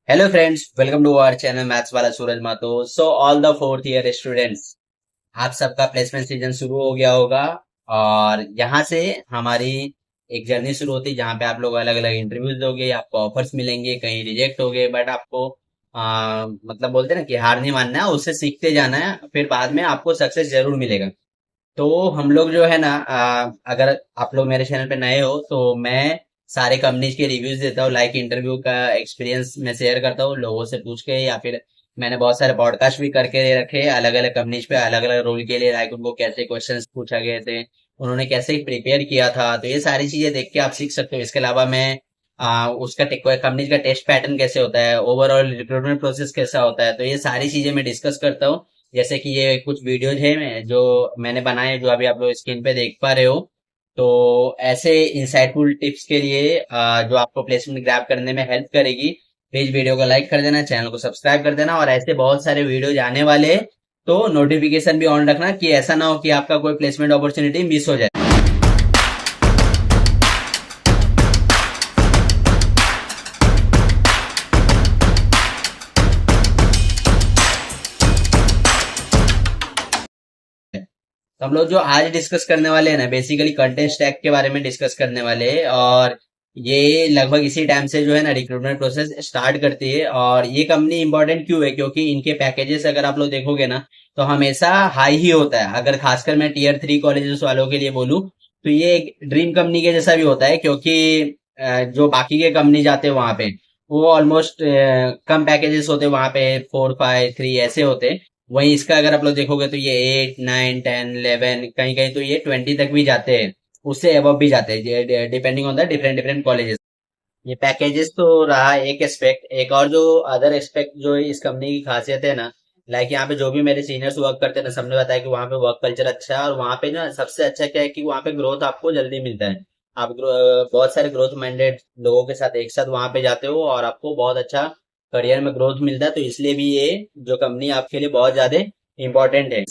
Hello friends, welcome to our channel maths वाला Suraj Mato. So all the fourth year students, आप सबका placement season शुरू हो गया होगा। और यहाँ से हमारी एक जर्नी शुरू होती है जहाँ पे आप लोग अलग अलग इंटरव्यूज दोगे, आपको ऑफर्स मिलेंगे, कहीं रिजेक्ट होगे, बट आपको मतलब बोलते हैं ना कि हार नहीं मानना है, उससे सीखते जाना है, फिर बाद में आपको सक्सेस जरूर मिलेगा। तो हम लोग जो है ना, अगर आप लोग मेरे चैनल पे नए हो तो मैं सारे कंपनीज के रिव्यूज देता हूँ, लाइक इंटरव्यू का एक्सपीरियंस मैं शेयर करता हूँ लोगों से पूछ के, या फिर मैंने बहुत सारे पॉडकास्ट भी करके रखे अलग अलग कंपनीज पे अलग अलग रोल के लिए, लाइक उनको कैसे क्वेश्चंस पूछा गए थे, उन्होंने कैसे प्रिपेयर किया था। तो ये सारी चीजें देख के आप सीख सकते हो। इसके अलावा मैं उसका कंपनीज का टेस्ट पैटर्न कैसे होता है, ओवरऑल रिक्रूटमेंट प्रोसेस कैसा होता है, तो ये सारी चीजें मैं डिस्कस करता हूँ। जैसे कि ये कुछ वीडियोज है जो मैंने बनाए, जो अभी आप लोग स्क्रीन पे देख पा रहे हो। तो ऐसे इंसाइटफुल टिप्स के लिए जो आपको प्लेसमेंट ग्रैब करने में हेल्प करेगी, प्लीज वीडियो को लाइक कर देना, चैनल को सब्सक्राइब कर देना, और ऐसे बहुत सारे वीडियोज आने वाले हैं, तो नोटिफिकेशन भी ऑन रखना कि ऐसा ना हो कि आपका कोई प्लेसमेंट अपॉर्चुनिटी मिस हो जाए। तो हम लोग जो आज डिस्कस करने वाले हैं ना, बेसिकली कंटेंट स्टैक के बारे में डिस्कस करने वाले हैं। और ये लगभग इसी टाइम से जो है ना रिक्रूटमेंट प्रोसेस स्टार्ट करती है। और ये कंपनी इंपॉर्टेंट क्यों है, क्योंकि इनके पैकेजेस अगर आप लोग देखोगे ना, तो हमेशा हाई ही होता है। अगर खासकर मैं टीयर 3 कॉलेजेस वालों के लिए बोलूँ, तो ये एक ड्रीम कंपनी के जैसा भी होता है, क्योंकि जो बाकी के कंपनी जाते हैं वहां पे, वो ऑलमोस्ट कम पैकेजेस होते हैं वहां पे, 4, 5, 3 ऐसे होते हैं। वहीं इसका अगर आप लोग देखोगे तो ये 8, 9, 10, 11, कहीं कहीं तो ये 20 तक भी जाते हैं, उससे अबव भी जाते हैं, depending on the different different colleges. ये पैकेजेस तो रहा एक एस्पेक्ट। एक और जो अदर एस्पेक्ट जो इस कंपनी की खासियत है ना, लाइक यहाँ पे जो भी मेरे सीनियर्स वर्क करते हैं ना, सबने बताया कि वहाँ पे वर्क कल्चर अच्छा है। और वहाँ पे ना सबसे अच्छा क्या है कि वहाँ पे ग्रोथ आपको जल्दी मिलता है। आप बहुत सारे ग्रोथ माइंडेड लोगों के साथ एक साथ वहाँ पे जाते हो, और आपको बहुत अच्छा करियर में ग्रोथ मिलता है। तो इसलिए भी ये जो कंपनी आपके लिए बहुत ज्यादा इंपॉर्टेंट है।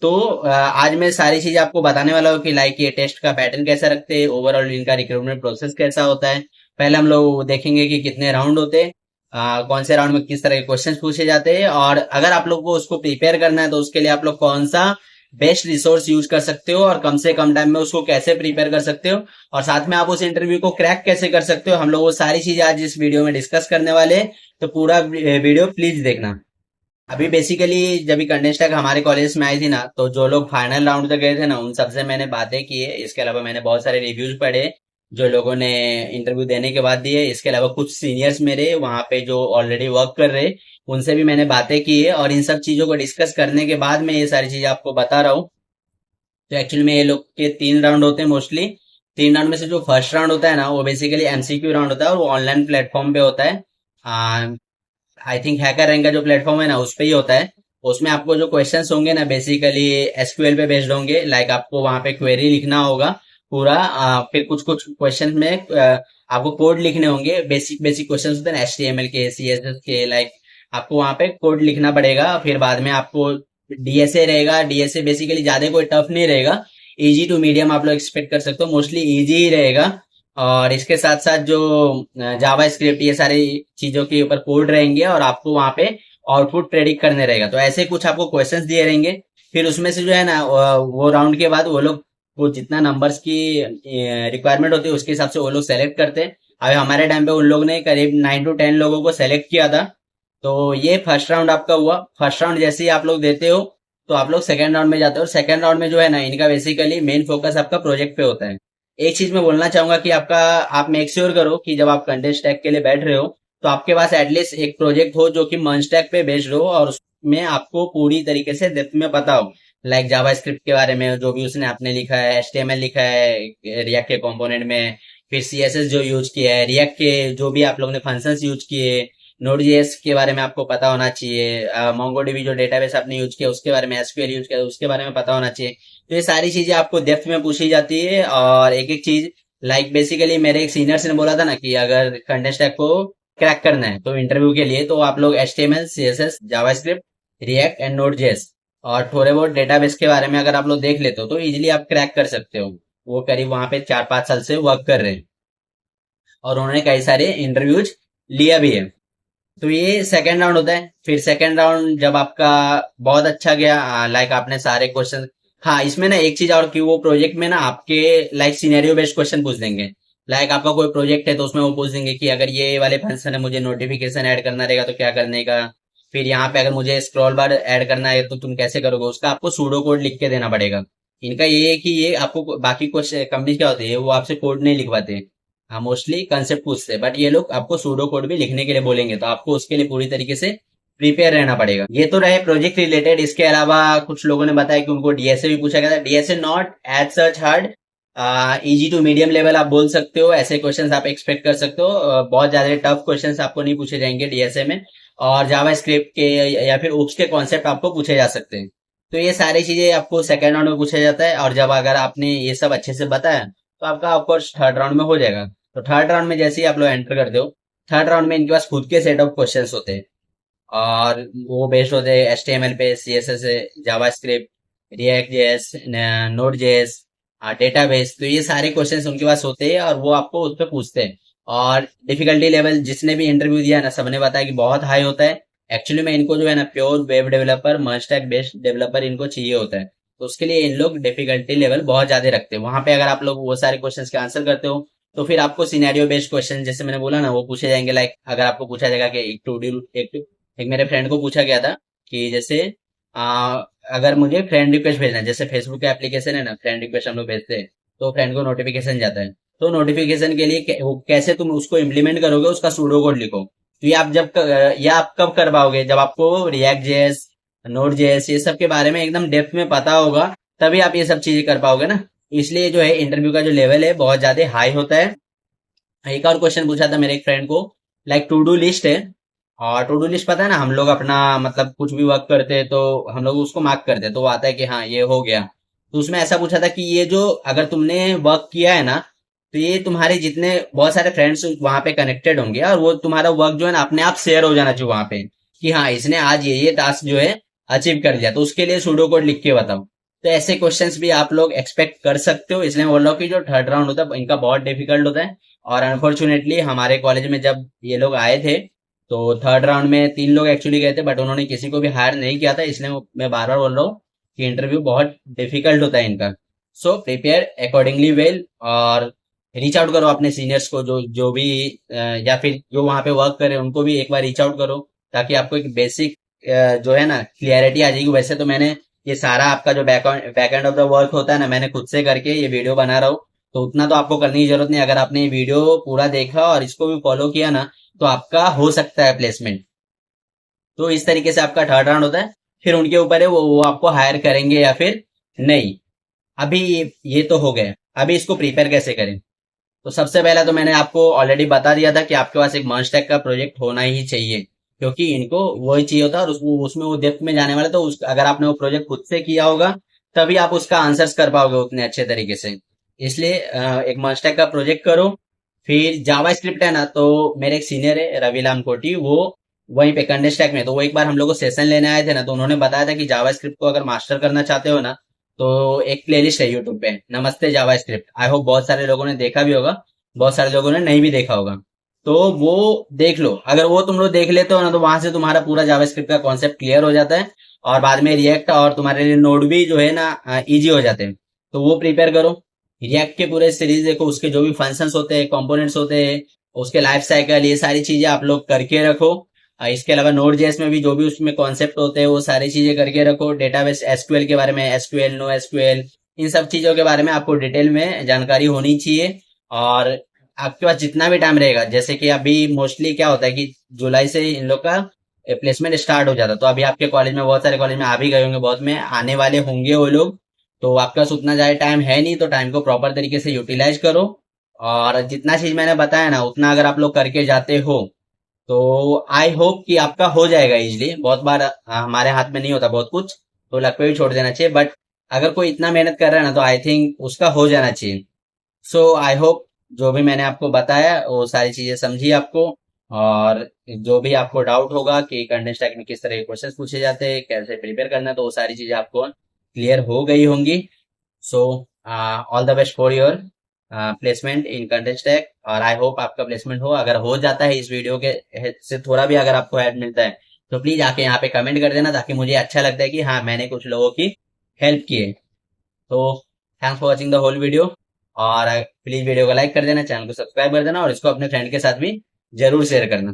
तो आज मैं सारी चीज आपको बताने वाला हूँ कि लाइक ये टेस्ट का पैटर्न कैसा रखते हैं, ओवरऑल इनका रिक्रूटमेंट प्रोसेस कैसा होता है। पहले हम लोग देखेंगे कि कितने राउंड होते हैं, कौन से राउंड में किस तरह के क्वेश्चंस पूछे जाते हैं, और अगर आप लोग को उसको प्रिपेयर करना है तो उसके लिए आप लोग कौन सा बेस्ट रिसोर्स यूज कर सकते हो, और कम से कम टाइम में उसको कैसे प्रिपेयर कर सकते हो, और साथ में आप उस इंटरव्यू को क्रैक कैसे कर सकते हो। हम लोग वो सारी चीजें आज इस वीडियो में डिस्कस करने वाले हैं। तो पूरा वीडियो प्लीज देखना। अभी बेसिकली जब भी कंटेस्ट तक हमारे कॉलेज में आई थी ना, तो जो लोग फाइनल राउंड तक गए थे ना, उन सबसे मैंने बातें की है। इसके अलावा मैंने बहुत सारे रिव्यूज पढ़े जो लोगों ने इंटरव्यू देने के बाद दिए। इसके अलावा कुछ सीनियर्स मेरे वहां पे जो ऑलरेडी वर्क कर रहे, उनसे भी मैंने बातें की है। और इन सब चीजों को डिस्कस करने के बाद मैं ये सारी चीजें आपको बता रहा हूँ। तो एक्चुअली में ये लोग के 3 राउंड होते हैं मोस्टली। 3 राउंड में से जो फर्स्ट राउंड होता है ना, वो बेसिकली एमसीक्यू राउंड होता है, और वो ऑनलाइन प्लेटफॉर्म पे होता है। आई थिंक हैकर रैंक का जो प्लेटफॉर्म है ना, उस पे ही होता है। उसमें आपको जो क्वेश्चंस होंगे ना, बेसिकली एसक्यूएल पे बेस्ड होंगे। लाइक आपको वहां पे क्वेरी लिखना होगा पूरा। फिर कुछ कुछ क्वेश्चंस में आपको कोड लिखने होंगे। बेसिक बेसिक क्वेश्चंस होते हैं ना, एचटीएमएल के, सीएसएस के, लाइक आपको वहां पे कोड लिखना पड़ेगा। फिर बाद में आपको डीएसए रहेगा। डीएसए बेसिकली ज्यादा कोई टफ नहीं रहेगा, इजी टू मीडियम आप लोग एक्सपेक्ट कर सकते हो, मोस्टली इजी ही रहेगा। और इसके साथ साथ जो जावा स्क्रिप्ट, ये सारी चीजों के ऊपर कोड रहेंगे, और आपको वहां पे आउटपुट प्रेडिक्ट करने रहेगा। तो ऐसे कुछ आपको क्वेश्चंस दिए रहेंगे। फिर उसमें से जो है ना, वो राउंड के बाद वो लोग, वो जितना नंबर्स की रिक्वायरमेंट होती है उसके हिसाब से वो लोग सेलेक्ट करते हैं। अभी हमारे टाइम पे उन लोग ने करीब 9 to 10 लोगों को सेलेक्ट किया था। तो ये फर्स्ट राउंड आपका हुआ। फर्स्ट राउंड जैसे ही आप लोग देते हो, तो आप लोग सेकेंड राउंड में जाते हो। और सेकेंड राउंड में जो है ना, इनका बेसिकली मेन फोकस आपका प्रोजेक्ट पे होता है। एक चीज मैं बोलना चाहूंगा कि आप मेक श्योर करो कि जब आप कंटेंट स्टैक के लिए बैठ रहे हो, तो आपके पास एटलीस्ट एक प्रोजेक्ट हो जो कि मंच स्टैक पे बेस्ड हो, और उसमें आपको पूरी तरीके से डेप्थ में पता हो। लाइक जावा स्क्रिप्ट के बारे में जो भी उसने आपने लिखा है, एचटीएमएल लिखा है रिएक्ट के कंपोनेंट में, फिर सीएसएस जो यूज किया है, रिएक्ट के जो भी आप लोगों ने फंक्शंस यूज किए, नोड जेएस के बारे में आपको पता होना चाहिए, मोंगोडीबी जो डेटाबेस आपने यूज किया उसके बारे में, एसक्यूएल यूज किया उसके बारे में पता होना चाहिए। तो ये सारी चीजें आपको डेप्थ में पूछी जाती है। और एक एक चीज, लाइक बेसिकली मेरे एक सीनियर्स ने बोला था ना कि अगर कंटेंट स्टैक को क्रैक करना है तो इंटरव्यू के लिए, तो आप लोग HTML, CSS, JavaScript, react and node JS, और थोड़े बहुत डेटाबेस के बारे में अगर आप लोग देख लेते हो, तो इजिली आप क्रैक कर सकते हो। वो करीब वहां पे 4-5 साल से वर्क कर रहे हैं, और उन्होंने कई सारे इंटरव्यूज लिया भी है। तो ये सेकेंड राउंड होता है। फिर सेकेंड राउंड जब आपका बहुत अच्छा गया, लाइक आपने सारे क्वेश्चन, हाँ इसमें ना एक चीज और कि वो प्रोजेक्ट में ना आपके लाइक सिनेरियो बेस्ड क्वेश्चन पूछ देंगे। लाइक आपका कोई प्रोजेक्ट है तो उसमें वो पूछ देंगे कि अगर ये वाले फंक्शन है, मुझे नोटिफिकेशन ऐड करना रहेगा तो क्या करने का। फिर यहाँ पे अगर मुझे स्क्रॉल बार ऐड करना है तो तुम कैसे करोगे, उसका आपको सूडो कोड लिख के देना पड़ेगा। इनका ये है कि ये आपको बाकी क्वेश्चन कंपनी क्या होती है वो आपसे कोड नहीं लिखवाते, हाँ मोस्टली कंसेप्ट पूछते हैं, बट ये लोग आपको सूडो कोड भी लिखने के लिए बोलेंगे, तो आपको उसके लिए पूरी तरीके से प्रिपेयर रहना पड़ेगा। ये तो रहे प्रोजेक्ट रिलेटेड। इसके अलावा कुछ लोगों ने बताया कि उनको डीएसए भी पूछा गया था। DSA not as such hard, easy to medium level आप बोल सकते हो, ऐसे क्वेश्चंस आप एक्सपेक्ट कर सकते हो। बहुत ज्यादा टफ क्वेश्चंस आपको नहीं पूछे जाएंगे डीएसए में। और जावा स्क्रिप्ट के या फिर ओप्स के कॉन्सेप्ट आपको पूछे जा सकते हैं। तो ये सारी चीजें आपको सेकेंड राउंड में पूछा जाता है, और जब अगर आपने ये सब अच्छे से बताया तो आपका ऑफकोर्स थर्ड राउंड में हो जाएगा। तो थर्ड राउंड में जैसे ही आप लोग एंटर करते हो, थर्ड राउंड में इनके पास खुद के सेट ऑफ क्वेश्चंस होते हैं, और वो बेस्ड होते हैं एचटीएमएल पे, सीएसएस है, JavaScript, React JS, Node JS, database. तो ये सारे क्वेश्चंस उनके पास होते हैं और वो आपको उस पर पूछते हैं। और डिफिकल्टी लेवल जिसने भी इंटरव्यू दिया ना, सबने बताया कि बहुत हाई होता है। एक्चुअली में इनको जो है ना प्योर वेब डेवलपर, मर्ज बेस्ड डेवलपर इनको चाहिए होता है। तो उसके लिए इन लोग डिफिकल्टी लेवल बहुत ज्यादा रखते हैं। वहां पे अगर आप लोग वो सारे क्वेश्चंस के आंसर करते हो तो फिर आपको सिनेरियो बेस्ड क्वेश्चन जैसे मैंने बोला ना वो पूछे जाएंगे। लाइक अगर आपको पूछा जाएगा कि एक मेरे फ्रेंड को पूछा गया था कि जैसे आ, अगर मुझे फ्रेंड रिक्वेस्ट भेजना है, जैसे फेसबुक का एप्लीकेशन है ना, फ्रेंड रिक्वेस्ट हम लोग भेजते हैं तो फ्रेंड को नोटिफिकेशन जाता है। तो नोटिफिकेशन के लिए वो कैसे तुम उसको इम्प्लीमेंट करोगे, उसका सूडो कोड लिखो। तो ये आप कब कर पाओगे, जब आपको रिएक्ट जेएस, नोड जेएस ये सब के बारे में एकदम डेप्थ में पता होगा, तभी आप ये सब चीजें कर पाओगे ना। इसलिए जो है इंटरव्यू का जो लेवल है बहुत ज्यादा हाई होता है। एक और क्वेश्चन पूछा था मेरे एक फ्रेंड को, लाइक टू डू लिस्ट है, और टू डू लिस्ट पता है ना, हम लोग अपना मतलब कुछ भी वर्क करते हैं तो हम लोग उसको मार्क करते हैं तो वो आता है कि हाँ ये हो गया। तो उसमें ऐसा पूछा था कि ये जो अगर तुमने वर्क किया है ना, तो ये तुम्हारे जितने बहुत सारे फ्रेंड्स वहां पे कनेक्टेड होंगे और वो तुम्हारा वर्क जो है ना अपने आप शेयर हो जाना चाहिए वहां पे, कि हाँ इसने आज ये टास्क जो है अचीव कर लिया, तो उसके लिए सूडो कोड लिख के बताओ। तो ऐसे क्वेश्चंस भी आप लोग एक्सपेक्ट कर सकते हो। इसलिए मैं बोल रहा हूँ कि जो थर्ड राउंड होता है इनका बहुत डिफिकल्ट होता है। और अनफॉर्चुनेटली हमारे कॉलेज में जब ये लोग आए थे तो थर्ड राउंड में 3 लोग एक्चुअली गए थे, बट उन्होंने किसी को भी हायर नहीं किया था। इसलिए मैं बार बार बोल रहा हूँ कि इंटरव्यू बहुत डिफिकल्ट होता है इनका। सो प्रिपेयर अकॉर्डिंगली वेल, और रीच आउट करो अपने सीनियर्स को जो जो भी या फिर जो वहां पे वर्क करे उनको भी एक बार रीच आउट करो, ताकि आपको एक बेसिक जो है ना क्लियरिटी आ जाएगी। वैसे तो मैंने ये सारा आपका जो back end of the work होता है ना, मैंने खुद से करके ये वीडियो बना रहा हूँ, तो उतना तो आपको करने की जरूरत नहीं। अगर आपने ये वीडियो पूरा देखा और इसको भी फॉलो किया ना, तो आपका हो सकता है प्लेसमेंट। तो इस तरीके से आपका थर्ड राउंड होता है। फिर उनके ऊपर है वो आपको हायर करेंगे या फिर नहीं। अभी ये तो हो गया, अभी इसको प्रिपेयर कैसे करें। तो सबसे पहला तो मैंने आपको ऑलरेडी बता दिया था कि आपके पास एक मर्ज का प्रोजेक्ट होना ही चाहिए, क्योंकि इनको वही चाहिए होता है। और उसमें वो डेप्थ में जाने वाले, तो अगर आपने वो प्रोजेक्ट खुद से किया होगा तभी आप उसका आंसर्स कर पाओगे उतने अच्छे तरीके से। इसलिए एक मर्ज का प्रोजेक्ट करो। फिर जावा स्क्रिप्ट है ना, तो मेरे एक सीनियर है रविलाम कोटी, वो वहीं पे कंडे स्टैक में, तो वो एक बार हम लोग को सेशन लेने आए थे ना, तो उन्होंने बताया था कि जावा स्क्रिप्ट को अगर मास्टर करना चाहते हो ना, तो एक प्लेलिस्ट है यूट्यूब पे, नमस्ते जावा स्क्रिप्ट। आई होप बहुत सारे लोगों ने देखा भी होगा, बहुत सारे लोगों ने नहीं भी देखा होगा। तो वो देख लो, अगर वो तुम लोग देख लेते हो ना, तो वहां से तुम्हारा पूरा जावास्क्रिप्ट का कॉन्सेप्ट क्लियर हो जाता है। और बाद में रिएक्ट और तुम्हारे लिए नोड भी जो है ना इजी हो जाते हैं। तो वो प्रिपेयर करो। रिएक्ट के पूरे सीरीज देखो, उसके जो भी फंक्शंस होते हैं, कंपोनेंट्स होते हैं, उसके लाइफ साइकिल, ये सारी चीजें आप लोग करके रखो। इसके अलावा नोड जेएस में भी जो भी उसमें कॉन्सेप्ट होते हैं वो सारी चीजें करके रखो। डेटाबेस एसक्यूएल के बारे में, एसक्यूएल, नो एसक्यूएल, इन सब चीजों के बारे में आपको डिटेल में जानकारी होनी चाहिए। और आपके पास जितना भी टाइम रहेगा, जैसे कि अभी मोस्टली क्या होता है कि जुलाई से इन लोग का प्लेसमेंट स्टार्ट हो जाता है, तो अभी आपके कॉलेज में बहुत सारे कॉलेज में आ भी गए होंगे, बहुत में आने वाले होंगे वो लोग। तो आपके पास उतना ज्यादा टाइम है नहीं, तो टाइम को प्रॉपर तरीके से यूटिलाइज करो। और जितना चीज मैंने बताया ना उतना अगर आप लोग करके जाते हो, तो आई होप कि आपका हो जाएगा इजिली। बहुत बार हमारे हाथ में नहीं होता बहुत कुछ, तो लक पे भी छोड़ देना चाहिए। बट अगर कोई इतना मेहनत कर रहा है ना, तो आई थिंक उसका हो जाना चाहिए। सो आई होप जो भी मैंने आपको बताया वो सारी चीजें समझी आपको। और जो भी आपको डाउट होगा कि कंटेंट स्टैक में किस तरह के क्वेश्चंस पूछे जाते हैं, कैसे प्रिपेयर करना है, तो वो सारी चीजें आपको क्लियर हो गई होंगी। सो all the best for your placement in contest tag, और आई होप आपका प्लेसमेंट हो। अगर हो जाता है इस वीडियो के से थोड़ा भी अगर आपको ऐड मिलता है तो प्लीज आके यहाँ पे कमेंट कर देना, ताकि मुझे अच्छा लगता है कि हाँ मैंने कुछ लोगों की हेल्प की है। तो thanks for watching the whole video, और प्लीज वीडियो को लाइक कर देना, चैनल को सब्सक्राइब कर देना, और इसको अपने फ्रेंड के साथ भी जरूर शेयर करना।